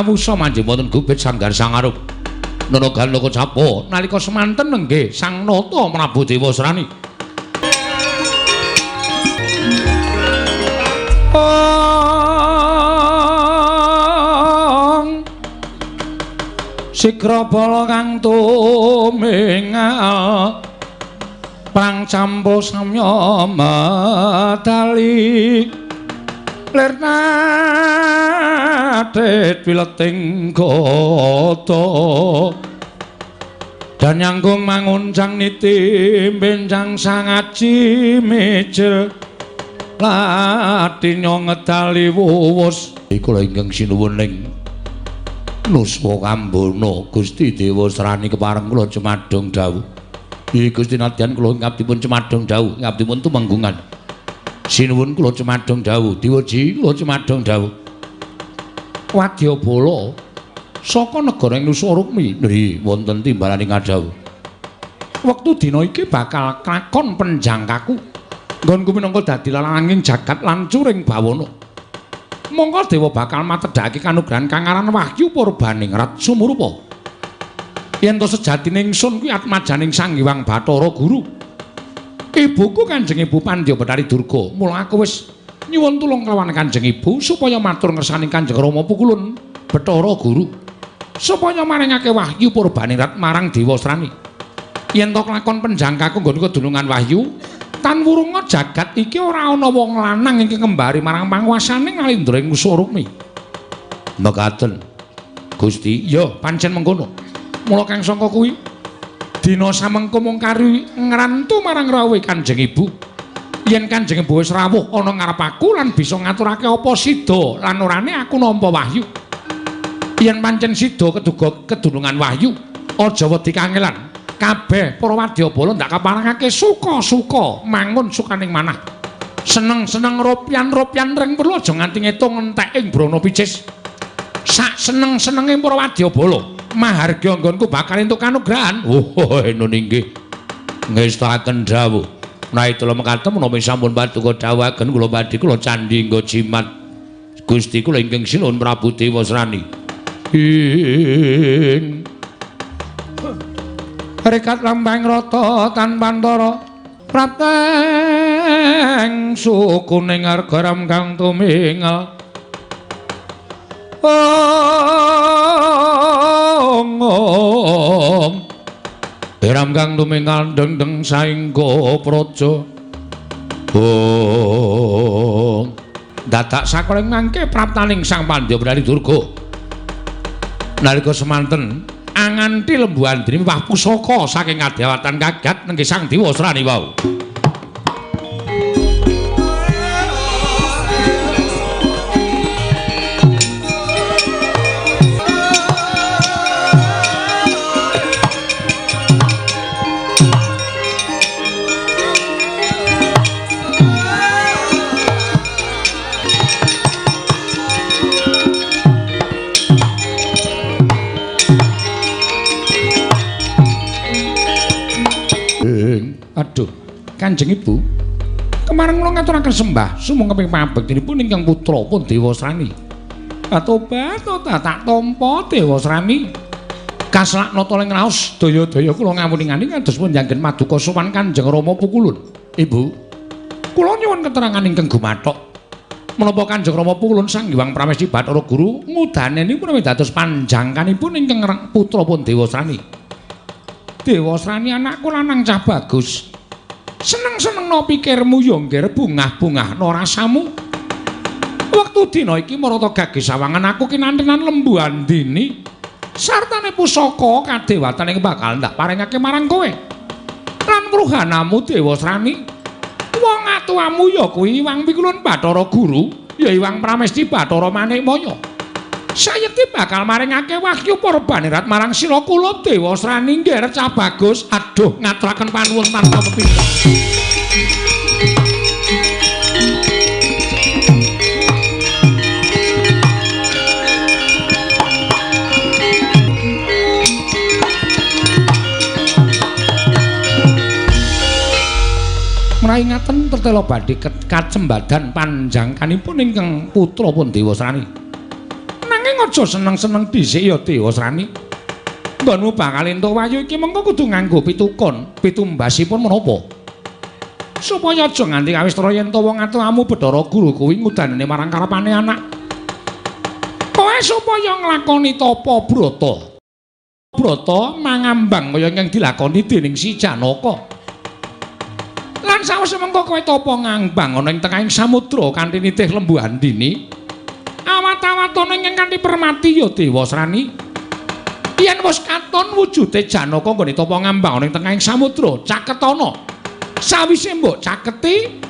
kawusa manjing wonten gubit sanggar sangarup Nanagan Loko Capo nalika semanten nenggih Sang Nata Prabu Dewasrani. Sigra bala kang tumingal Prang campo samya medali Lirnadet wileting kota Dan nyanggung manguncang niti benjang sangaji mejel Latinya ngedali wuwus Iku ingkang sinuwuning Nuswa Kambana Gusti Dewasrani kepareng kula cemadhong dawuh. Gusti nadyan kula ngabdipun cemadhong dawuh, ngabdipun tumenggungan. Sinuwun kula cemadhong dawuh, Dewaji kula cemadhong dawuh. Wadyabala saka negara Nusarukmi nggih wonten timbalan ing adawuh. Wektu dina iki bakal klakon penjangkaku. Nggonku minangka dadi lalanging jagat lancuring bawana. Monggo dewa bakal matedhake kanugrahan kang aran Wahyu Purbaningrat sumurupa. Yen to sejatine ingsun kuwi atmajaning Sang Hyang Bathara Guru. Ibuku Kanjeng Ibu Pandya Bathari Durga, mula aku wis nyuwun tulung kelawan Kanjeng Ibu supaya matur ngersani Kanjeng Rama Pukulun Bathara Guru supaya maringake Wahyu Purbaningrat marang Dewasrani. Yen to kelakon penjangkaku nggon kedunungan Wahyu, tan wurunga jagat iki ora ana wong lanang ingkang kembari marang panguwasaning Ngalindra ing Nusarukmi. Mekaten. Gusti, ya pancen mengkono. Mula kang sangka kuwi dina samengko mung kari ngrantu marang rawuhe Kanjeng Ibu. Yen Kanjeng Ibu wis rawuh ana ngarep aku lan bisa ngaturake apa sida lan orane aku nampa Wahyu. Yen pancen sida keduga kedunungan Wahyu, aja wedi kangelan. Kabeh para wadyabala ndak kaparengake suka-suka mangun sukaning manah. Seneng-seneng ropyan-ropyan ring perlu aja nganti ngitung entek ing brana picis. Sak seneng-senenge para wadyabala, mahargya nggonku bakal entuk kanugrahan. Oh, eno nggih. Ngestaken dawuh. Menawi kula mekaten menawi sampun paduka dawuhaken kula badhe kula candhi nggo jimat. Gusti kula ingkang sinuwun Prabu Dewasrani. Rekat lambang rata tan pantara prateng sukuning argaram kang tumingal Eram kang tumingal deng-deng saengga praja dadak sakoling mangke praptaning Sang Pandya Bathari Durga nalika semanten anganti lembu andri miwah pusaka saking kadewatan kagat nenggih Sang Dewasrani wau. Aduh, Kanjeng Ibu, kemarin kula ngaturaken sembah sumung keping pabektinipun ingkang putra pun Dewasrani. Atobat tak tampa Dewasrani. Kaslakna ta ing raos daya-daya kula ngamuning-aning kados pun njanggen maduka sowan Kanjeng Rama Pukulun. Ibu, kula nyuwun keterangan ingkang gumathok. Menapa Kanjeng Rama Pukulun Sang Hyang Pramesti Bathara Guru ngudaneni menawi dados panjangkanipun ingkang putra pun Dewasrani. Dewasrani anakku lanang cah bagus. Seneng-senengno pikirmu ya nggih bungah-bungah no rasamu. Wektu dina iki marata gagesawangan aku kinantenan lembu andini sartane pusaka kadewatan ing bakal ndak paringake marang kowe. Lan kruhanamu Dewasrani. Wong atuwamu ya kuwi Hyang Pikulun Bathara Guru, ya Hyang Pramesti Bathara Manikmaya. Sayekti bakal maringake Wahyu Purbaningrat marang sira kula Dewasrani nggih Cah Bagus. Aduh ngaturaken panuwun tanpa pepindhah. Menawi ngaten tetela badhe kacembadan panjangkanipun ingkang putra pun Dewasrani. aja seneng-seneng dhisik ya Dewasrani. Nggonmu bakal entuk wayu iki mengko kudu nganggo pitukon. Pitumbasipun menapa? Supaya aja nganti kawis yen to wong atuhamu Bathara Guru kuwi ngudanane marang karepane anak. Kowe supaya nglakoni tapa brata. Brata mangambang kaya ingkang dilakoni dening si Janaka. Lan sawise mengko kowe tapa ngambang ana ing tengahing samudra kanthi nitih lembu andini. Awat-awatane ingkang kanthi permati ya Dewasrani. Yen wis katon wujude Janaka nggone tapa ngambang ana ing tengahing samudra caketana. Sawise mbok caketi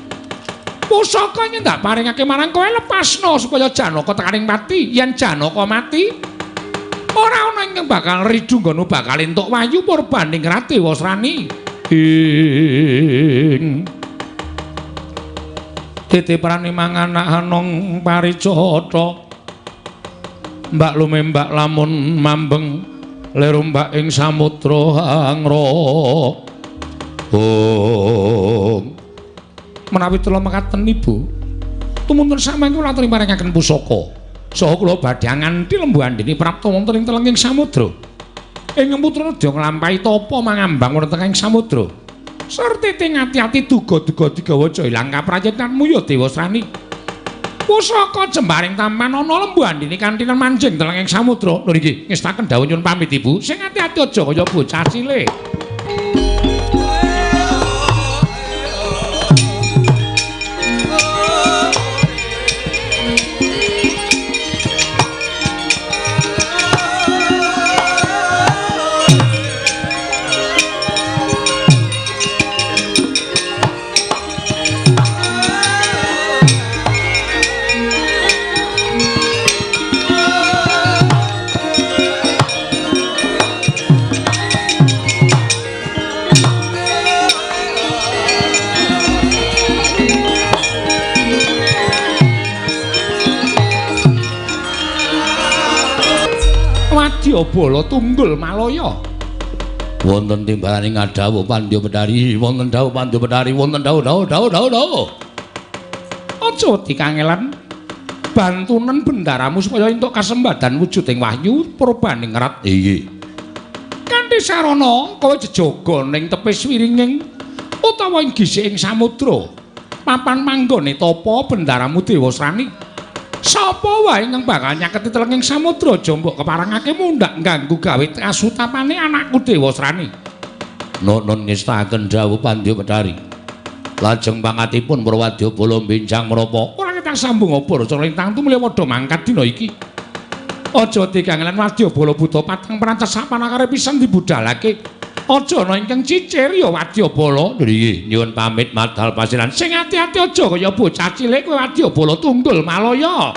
pusaka nyendak paringake marang kowe lepasno supaya Janaka tekaning mati. Yen Janaka mati ora ana ingkang bakal ridu nggono bakal entuk wayu purbaning Ratu Dewasrani. Titiprane manganak anong paricata. Mbak lumembak lamun mambeng lerombak ing samudra angra. Menawi kula mekaten Ibu, tumuntun sampeyan kula aturi paringaken pusaka. Saha kula badhe nganti lembu andini prapta wonten ing telenging samudra. Ing putra nedya nglampahi tapa mangambang wonten ing samudra. Sarta ati-ati duga-duga digawa aja ilang kaprayetanmu ya Dewasrani. Pusaka jembaring taman ana lembu andini kanthi manjing telenging samudra. Lho niki ngestaken dawuh nyuwun pamit Ibu. Sing ati-ati aja kaya bocah cilik. Wadyabala Tunggul Malaya. Wonten timbalaning adhawuh Pandya Bedari, wonten dawuh Pandya Bedari, wonten dawuh. Aja wedi kangelan. Bantunen bendaramu supaya entuk kasembadan wujuding wahyu purbaning rat. Iya. Kanthi sarana kowe jejaga ning tepis wiringing utawa ing gisiking samudra. Papan manggone tapa bendaramu Dewasrani. Sapa wae ingkang bakal nyaketi telenging samudra aja mbok keparangake mundhak ngganggu gawe kasutapane anakku Dewasrani. Nun ngestaken dawuh Pandya Bedari. Lajeng pangkatipun para Wadyabala benjang menapa ora ketang sambung apa Raja Lintang tumuli padha mangkat dina iki. Aja dikangelan Wadyabala buta patang perancas sapanakare pisan dibudhalake. Aja ana ingkang cicir ya Wadyabala. Nggih, nyuwun pamit madhal pasiran. Sing ati-ati aja kaya bocah cilik kowe Wadyabala Tunggul Malaya.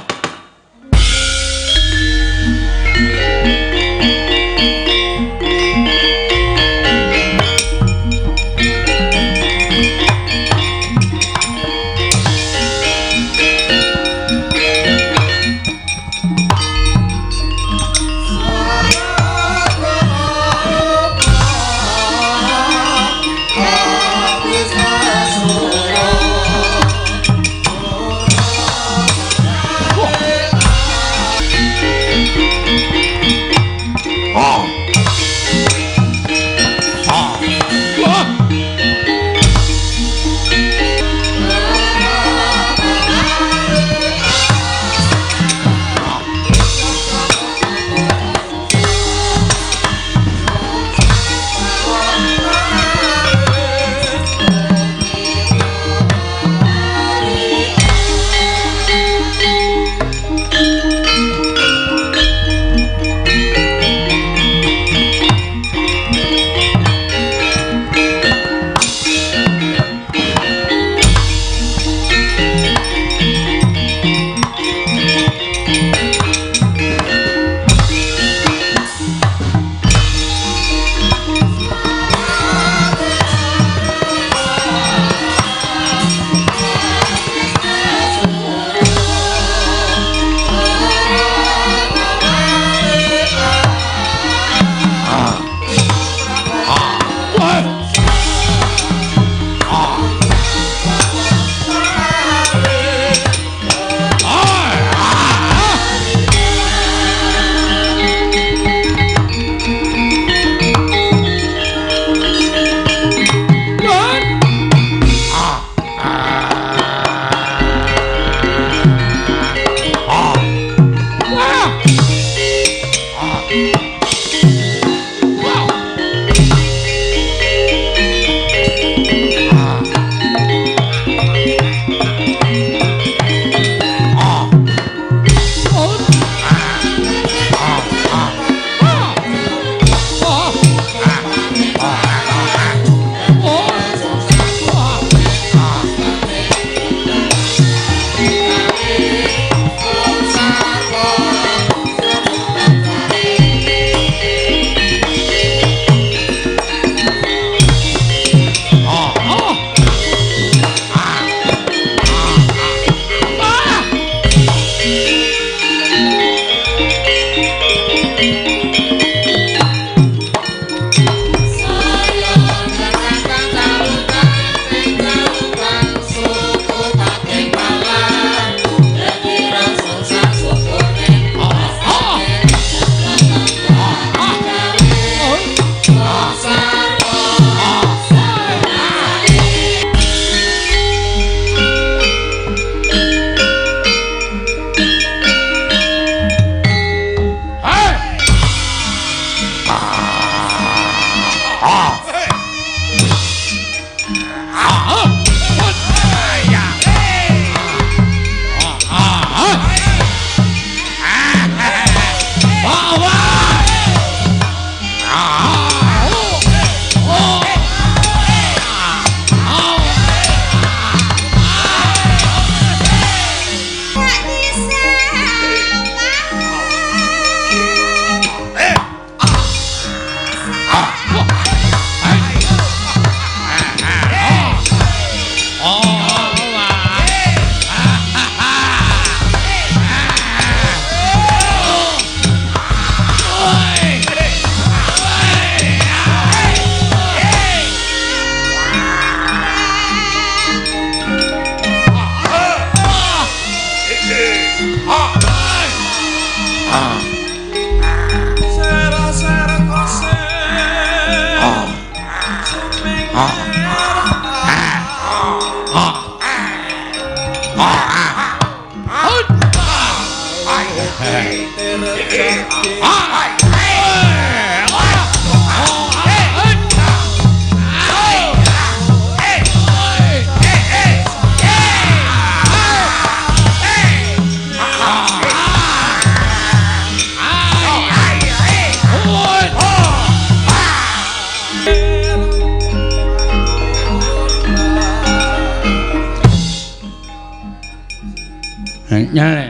Nyale.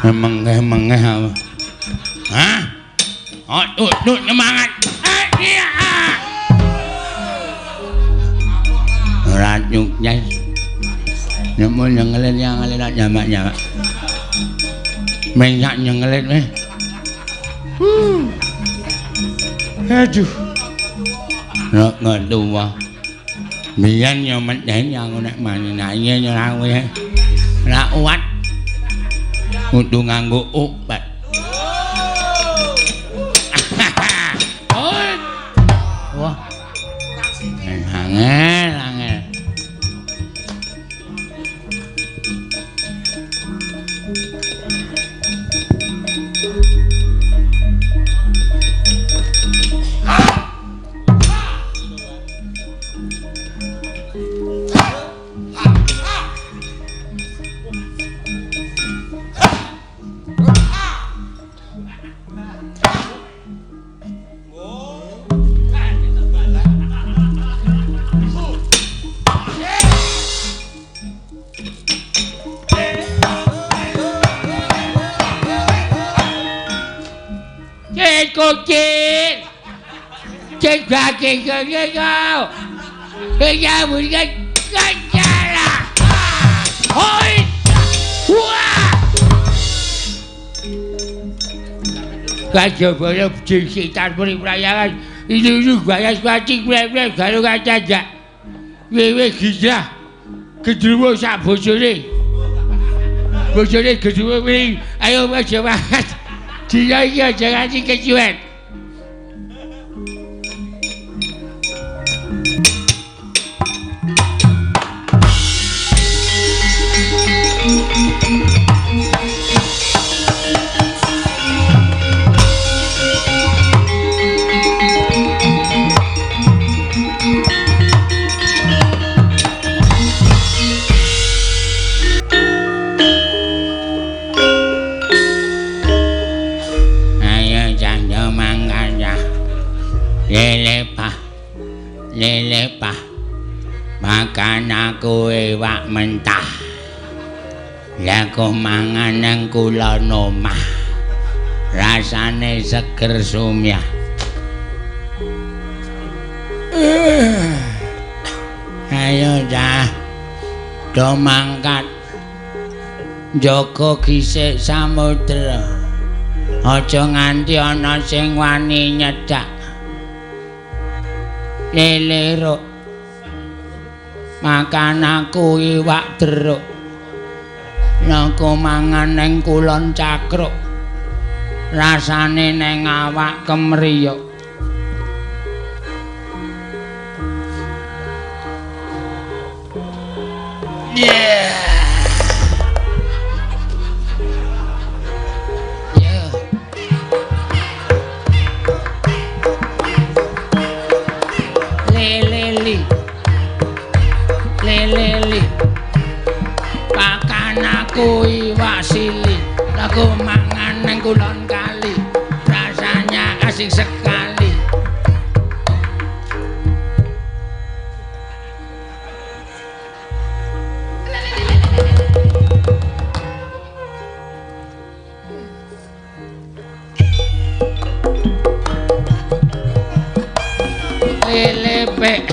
Mengeh apa? Hah? Oh, tuh nyemangat. Iya. Ora nyuknya. Nemu nyengelit nyamak. Menyak nyengelit weh. Aduh. Nek ngetuwa. Biyen yo medhen aku nek mani naye yo ora kowe. Ora kuat. Kudu nganggo obat. Wah. Angel. Kucing, cek daging kau, kaya mungkin kenyala. Hoi, wah, kacau banyak sekitar perayaan ini banyak macam berapa kalau kata jak, wewe hijrah, kedua sak bojone kedua wewe, ayo macam Tidak jangan dikejuan. Lele pah makan aku iwak mentah laku mangan nang kula omah rasane seger sumyah ayo dah do mangkat Joko gisik samudra aja nganti ana sing wani nyedak lelero makan aku iwak deruk naku mangan neng kulon cakruk rasane neng awak kemriyuk leli pakan aku iwak sili aku mangan nang kulon kali rasanya asik sekali lelepe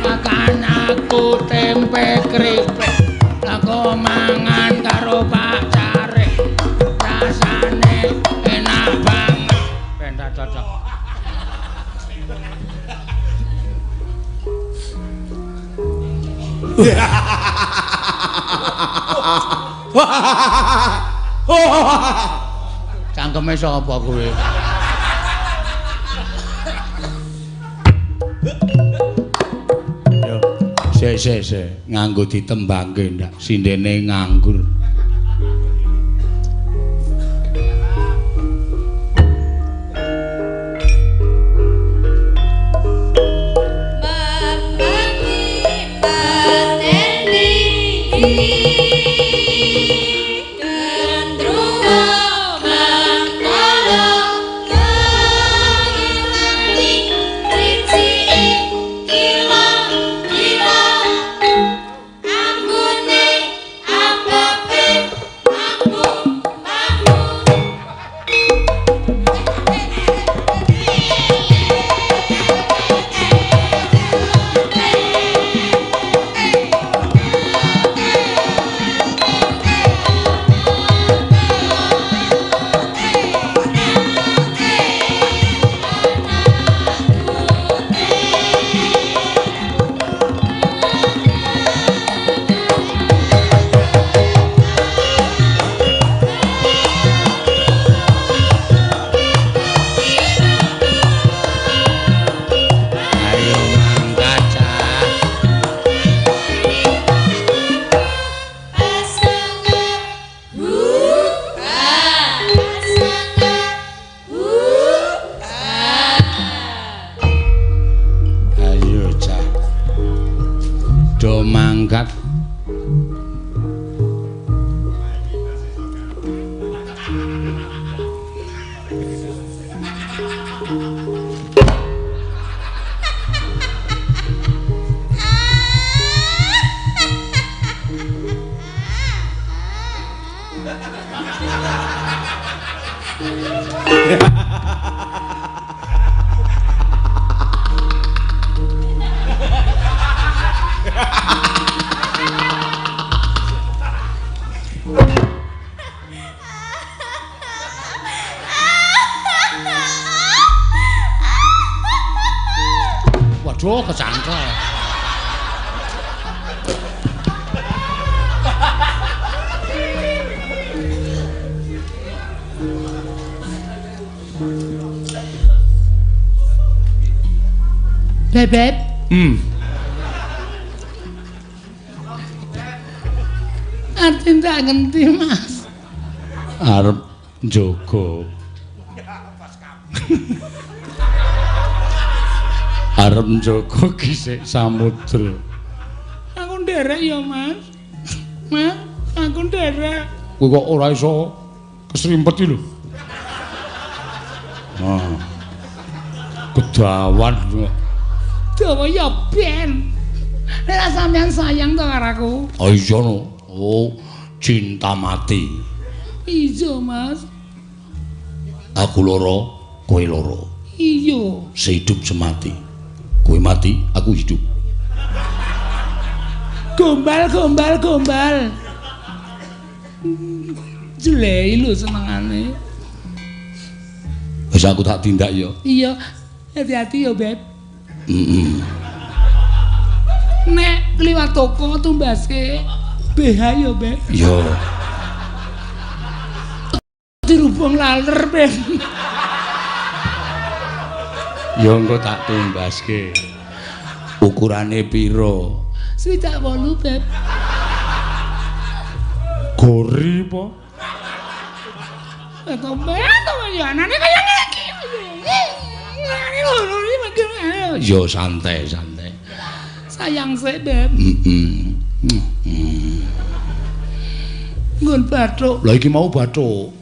makan aku tempe keripik aku mangan karo pacare rasane enak banget benda cocok cangkeme sapa kowe Sik. Nganggo ditembangke ndak sindene nganggur. Waduh, kecangkel. Beb. Arep tak ngenti, Mas. Arep njogo. Arep njogo gisik samudra. Aku nderek ya, Mas. Mas, aku nderek. Kowe kok ora iso kesrimpet iki lho. Kedawan. Dawa ya ben. Nek sampean sayang to karo aku. Oh iya no. Oh, cinta mati. Iya, Mas. Aku loro, kowe loro. Iya. Sehidup semati. Kowe mati, aku hidup. Gombal. Jelei lho senengane. Wis aku tak tindak ya. Iya. Hati-hati ya, Beb. Heeh. Nek liwat toko tumbaske BH ya, Beb. Yo. Dirubung laler, Beb. Ya engko tak tumbaske. Ukurane piro? 68, Beb. Gori apa? Tombel ya anane kaya ngene. Yo santai. Sayang sik, Beb. Nggon bathuk. Lah iki mau bathuk.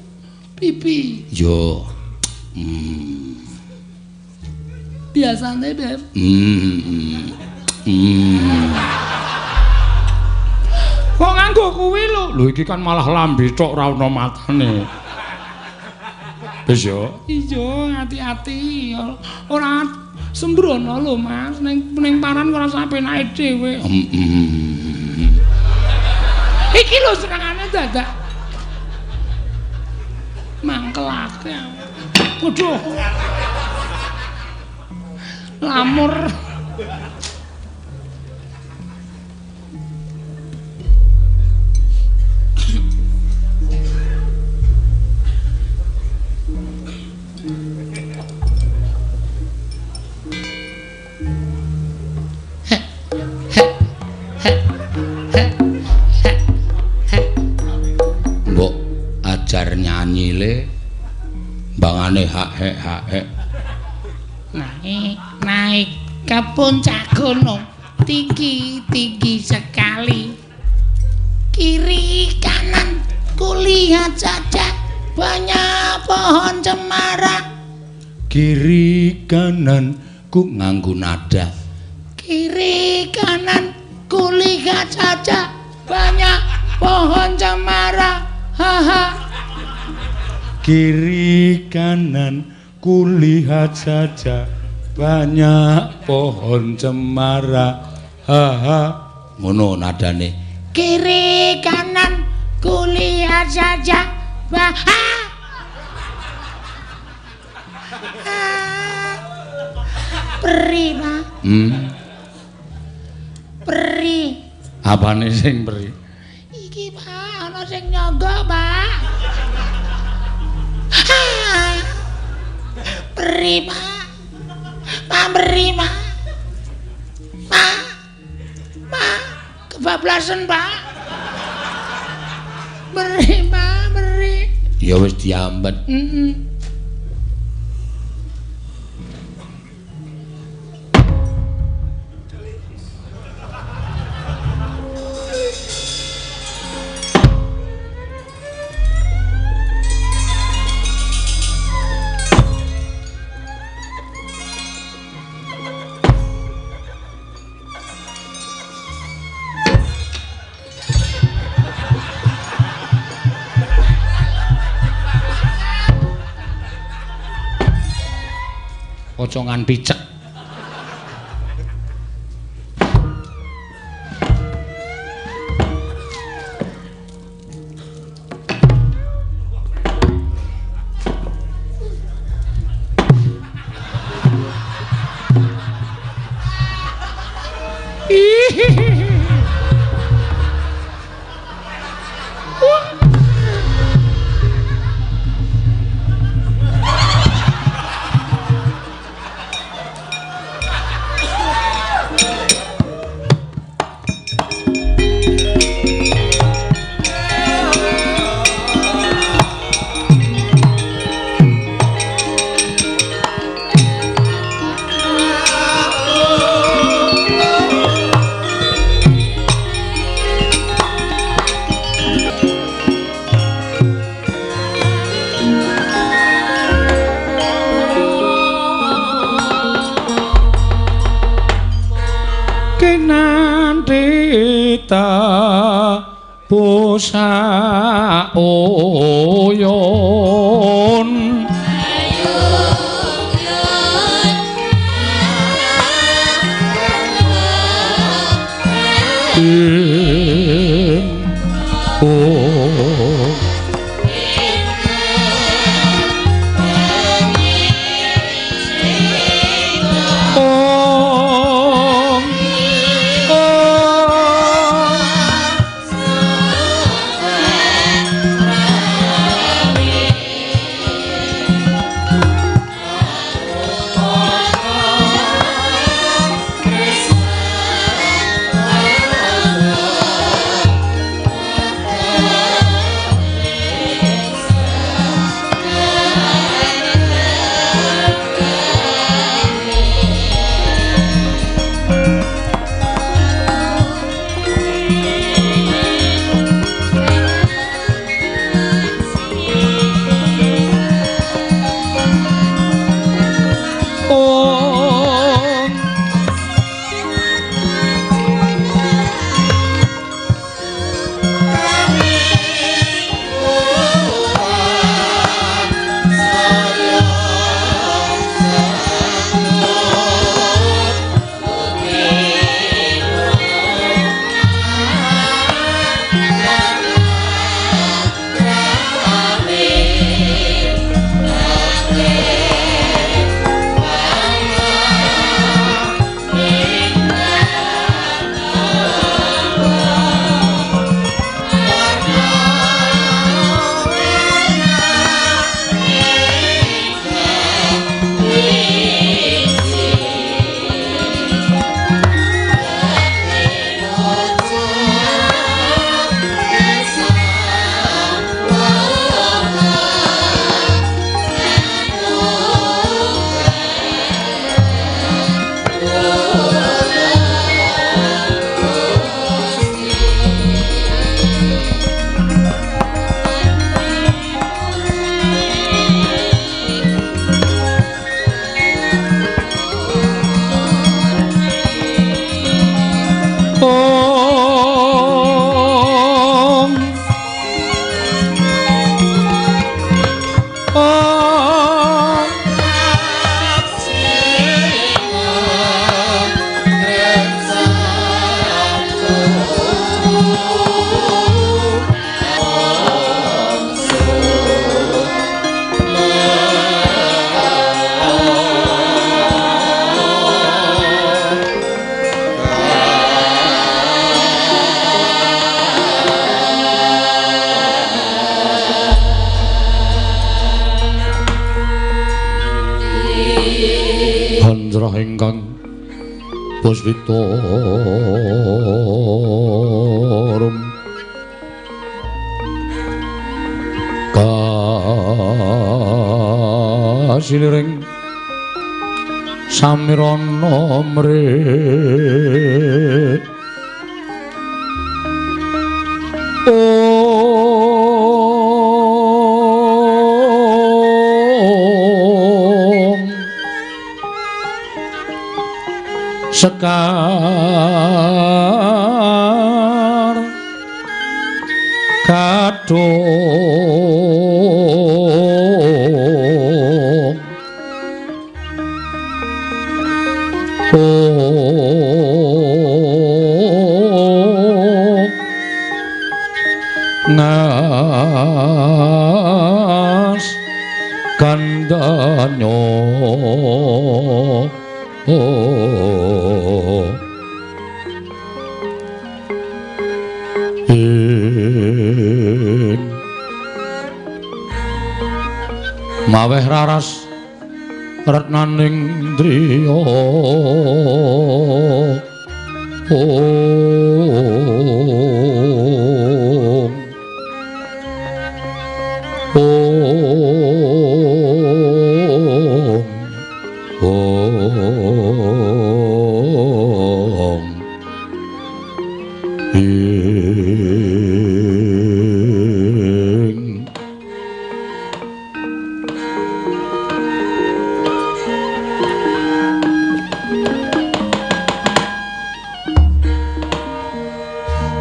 Pipi. Yo. Biasane, Beb. Kok nganggo kuwi lho. Lho iki kan malah lambe tok ora ono matane. Wis yo. Iya, hati-hati. Ora sembrono lho, Mas. Ning paran ora sapenake dhewe. Iki lho senengane dadak. Mangkelake. Waduh. Lamur. hek. Naik ke puncak gunung tinggi sekali. Kiri kanan kulihat saja banyak pohon cemara. Kiri kanan ku nganggo nada. Kiri kanan kulihat saja banyak pohon cemara. Haha. Kiri kanan kulihat saja banyak pohon cemara. Haha. Ngono nadane. Kiri kanan kulihat saja peri, Pak. Peri. Apane sing peri? Iki, Pak, ana sing nyogok, Pak. Peri, Pak. Pak, peri, Pak. Pak, kebablasan, Pak. Peri, Pak, peri. Ya wis diambet. Pocongan picek. Bosa oyon Janjrah ingkang Puspitorum kasiliring samirana mrih Sekar kadung ngas kandanyo maweh raras retnaning driya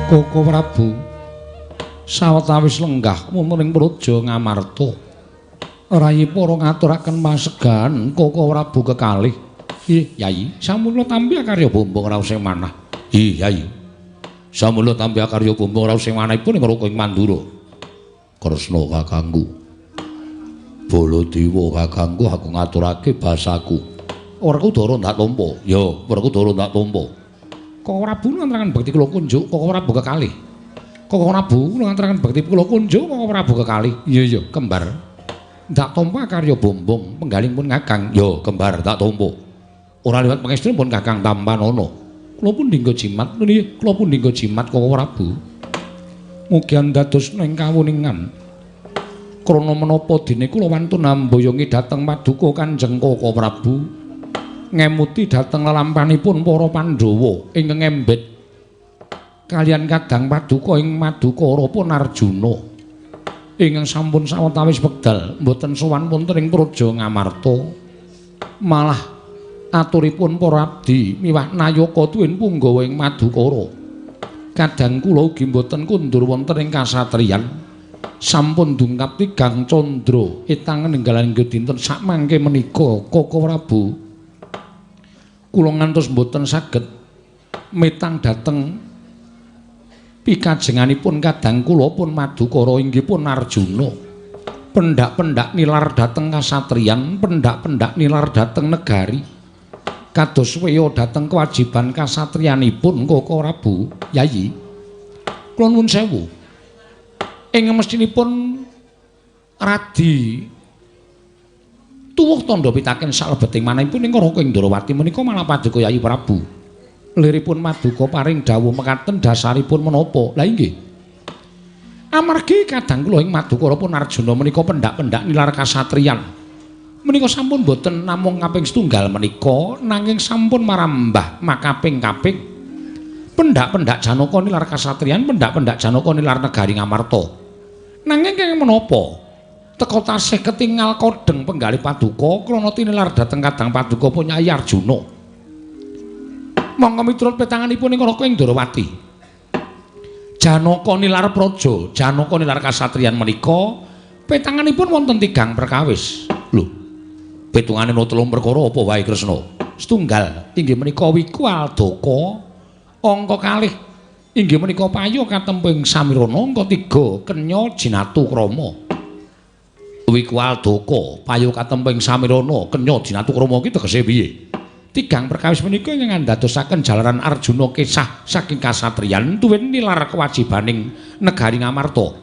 Koko Prabu sawetawis lenggah wonten ing praja Ngamarta rayi para ngaturaken masegan Koko Prabu kekalih. Nggih, Yai, samula tampi karya bombong raos sing manah. Nggih, Yai. Samula tampi karya bombong raos sing manahipun ing Raka ing Mandura. Kresna kakangku. Baladewa kakangku aku ngaturake basaku. Werkudara ndak tampa. Ya, Werkudara ndak tampa. Koko Prabu ngaturaken bekti kula kunjuk Koko Prabu kekalih. Koko Prabu ngaturaken bekti kula kunjuk Koko Prabu kekalih. Iya, kembar. Ndak tampa karya bombong penggalipun Kakang. Ya, kembar ndak tampa. Ora liwat pangestunipun Kakang Tampanana. Kula pun dinggo jimat nggih, kula pun dinggo jimat Koko Prabu. Mugi dados ing kawuningan. Krana menapa dene kula wantun amboyongi dhateng Paduka Kanjeng Koko Prabu. Ngemuti dhateng lelampanipun para Pandhawa ingkang embet kaliyan kadang Paduka ing Madukara pun Arjuna ingkang sampun sawetawis wekdal mboten sowan wonten ing praja Ngamarta malah aturipun para abdi miwah Nayaka tuwin punggawa ing Madukara kadang kula ugi mboten kundur wonten ing kasatriyan sampun dungkap tigang candra etangen enggalan dinten sakmangke menika Koko Prabu kula ngantos mboten saged metang dhateng pikajenganipun kadang kula pun Madukara inggih pun Arjuna. Pendak-pendak nilar dhateng kasatriyan, pendak-pendak nilar dhateng negari. Kados weya dhateng kewajiban kasatriyanipun Koko Prabu, Yayi. Kula nuwun sewu. Ing mestinipun radi tuwuh tandha pitaken salebeting manahipun ing Raka ing Ndarawati menika malah Paduka Yayi Prabu. Liripun Maduka paring dawuh mekaten dasaripun menapa? Lah inggih. Amargi kadang kula ing Madukara pun Arjuna menika pendak-pendak nilar kasatriyan. Menika sampun boten namung kaping setunggal menika nanging sampun marambah makaping-kaping. Pendak-pendak Janaka nilar kasatriyan, pendak-pendak Janaka nilar negari Ngamarta. Nanging kenging menapa? Teka tasih ketingal kodeng penggalih Paduka krana tinilar dhateng kadang Paduka pun Nyai Arjuna. Monggo miturut petanganipun ing Raka ing Ndarawati. Janaka nilar praja, Janaka nilar kasatriyan menika petanganipun wonten tigang perkawis. Lho. Petungane ana 3 perkara apa wae Kresna? Setunggal inggih menika Wikwaldaka, angka kalih inggih menika Payu katemping Samirana, angka 3 Kenya Jinatu Krama. Wikwaldaka, Payu katemping Samirana, Kenya Jinatu Krama iki tegese piye? Tigang perkawis menika ingkang ndadosaken jalaran Arjuna kesah saking kasatriyan tuwin nilar kewajibaning negari Ngamarta.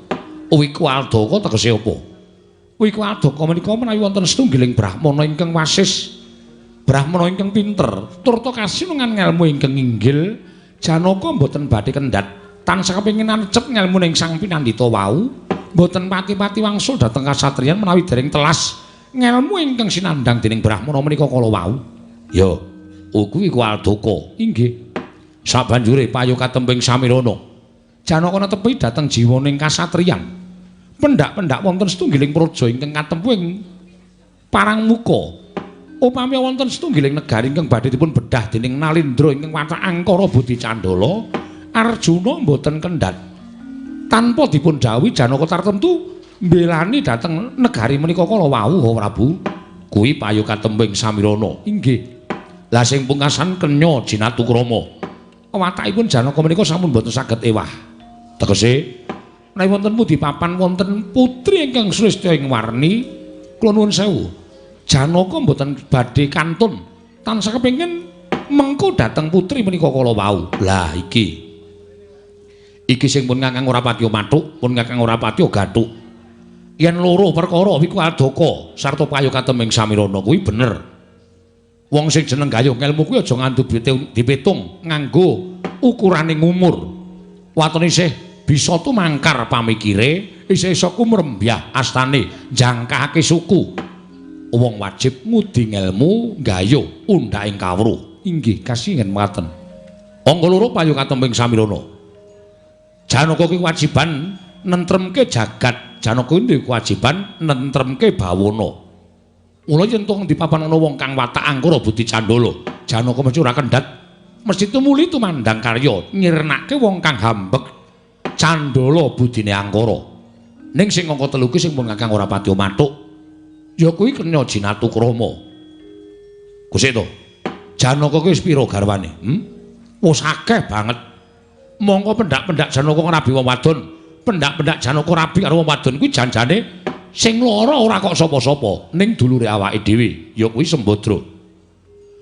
Wikwaldaka tegese apa? Wikwaldaka menika menawi wonten setunggiling brahmana ingkang wasis Brahmana ingkang pinter, turta kasinungan ngelmu ingkang inggil, Janaka mboten badhe kendhat. Tansah kepengin nancep ngelmuning Sang Pinandhita wau, mboten pati-pati wangsul dhateng kasatriyan menawi dereng telas ngelmu ingkang sinandhang dening Brahmana menika kala wau. Ya, kuwi Kuwaldaka. Inggih. Sabanjure payu katembing Samirana. Janaka netepi dhateng jiwaning kasatriyan. Pendak-pendak wonten setunggiling praja ingkang katempuing parang muka. Upami wonten setunggiling negari ingkang badhe dipun bedah dening Nalindra ingkang watak angkara Budi Candala, Arjuna mboten kendhat. Tanpa dipun dhawuhi Janaka tartemtu mbelani dhateng negari menika kala wau, Prabu. Kuwi payu katembing Samirana. Inggih. Lah sing pungkasan kenya Jinatukrama. Watakipun Janaka menika sampun mboten saged ewah. Tegese menawi wonten pudi papan wonten putri ingkang srestya ing warni, kula nuwun sewu. Janaka mboten badhe kantun tansah kepengin mengko dhateng putri menika kala wau. Lah iki sing pun Kakang Orapati mathuk, pun Kakang Orapati gathuk. Yen loro perkara iku Aldaka sarta payu katembing Samirana kuwi bener. Wong sing jeneng gayuh ngelmu kuwi aja ngandu dipitung nganggo ukuraning umur. Watone isih bisa tumangkar pamikire, isih isa kumrembyah astane, jangkahake suku. Wong wajib ngudi ngelmu gayuh undhaking kawruh. Inggih kasingen mekaten. Angga loro payu katembing Samirana. Janaka kuwi kewajiban nentremke jagat. Janaka kuwi kewajiban nentremke bawana. Mula yen tong di papan ana wong kang watak angkara Budi Candala, Janaka mesti ora kendhat, mesti tumuli tumandang karya nyirnake wong kang hambek Candala budine angkara. Ning sing angka 3 ki sing pun Kakang Orapati mathuk ya kuwi kenya Jinatukrama. Gusti to. Janaka kuwi pira garwane? Wis akeh banget. Mongko pendak-pendak Janaka rabi wong wadon, pendak-pendak Janaka rabi karo wong wadon kuwi janjane sing lara ora kok sapa-sapa, ning dulure awake dhewe, ya kuwi Sembadra.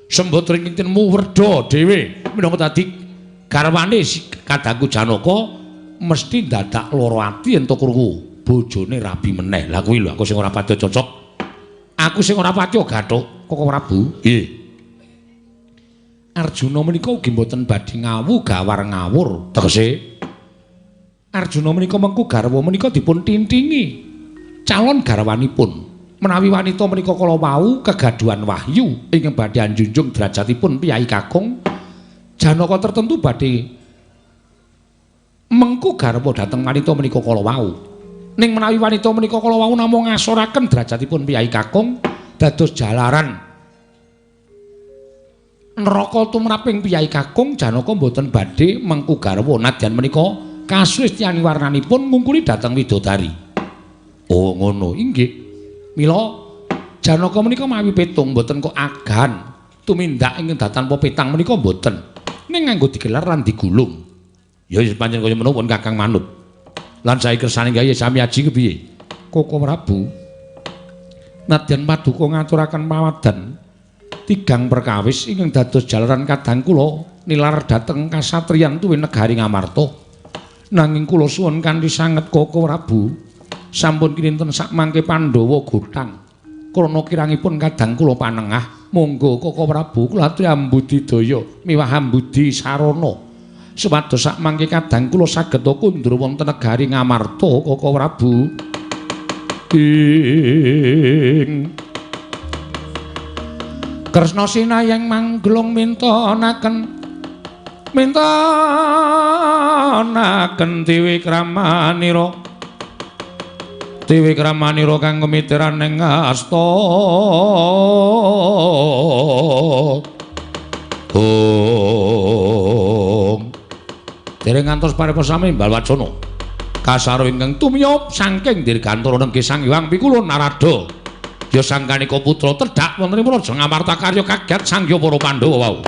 Sembadra kintenmu werda dhewe minangka dadi garwane kadangku Janaka mesti dadak lara ati ento krungu bojone rabi meneh. Lah kuwi lho aku sing ora pati cocok. Aku sing ora pati gathuk, Koko Prabu. Nggih. Arjuna menika ugi mboten badhe ngawu gawar ngawur. Tegese Arjuna menika mengku garwa menika dipun tintingi calon garwanipun. Menawi wanita menika kala wau kegaduhan wahyu ingkang badhe anjunjung derajatipun piyai kakung, Janaka tertentu badhe mengku garwa dhateng wanita menika kala wau. Ning menawi wanita menika kala wau namung ngasoraken derajatipun piyai kakung dados jalaran neraka tumraping piyai kakung, Janaka mboten badhe mengku garwa nadyan menika kasuwistiyani warnanipun ngungkuli dhateng widodari. Oh ngono, inggih. Mila Janaka menika mawi petung mboten kok agan tumindak ing datanpa petang menika mboten. Ning nganggo digelar lan digulung. Ya pancen kaya menapa Kakang manut. Lan saiki kersane gaya sami aji kepiye? Koko Prabu. Nadyan paduka ngaturaken pawadan tigang perkawis ingkang dados jalaran kadang kula nilar dhateng kasatriyan tuwi negari Ngamarta. Nanging kula suwun kanthi sanget Koko Prabu, sampun kinten sak mangke Pandhawa gotang. Krana kirangipun kadang kula panengah, monggo Koko Prabu kula aturi ambudidaya miwah ambudi sarana. Supados sak mangke kadang kula saged kundur wonten negari Ngamarta, Koko Prabu. Kresna sinayang manglung mintanaken Dewi Kramanira kang kemiteran ing asta dereng ngantos paripasami Balwacana kasaro ingkang tumiyop saking dirgantara nengge Sang Hyang Pikulun Narada ya sangkanika putra tedhak wonten ing Raja Ngamarta karya kagyat sangya para Pandhawa wau.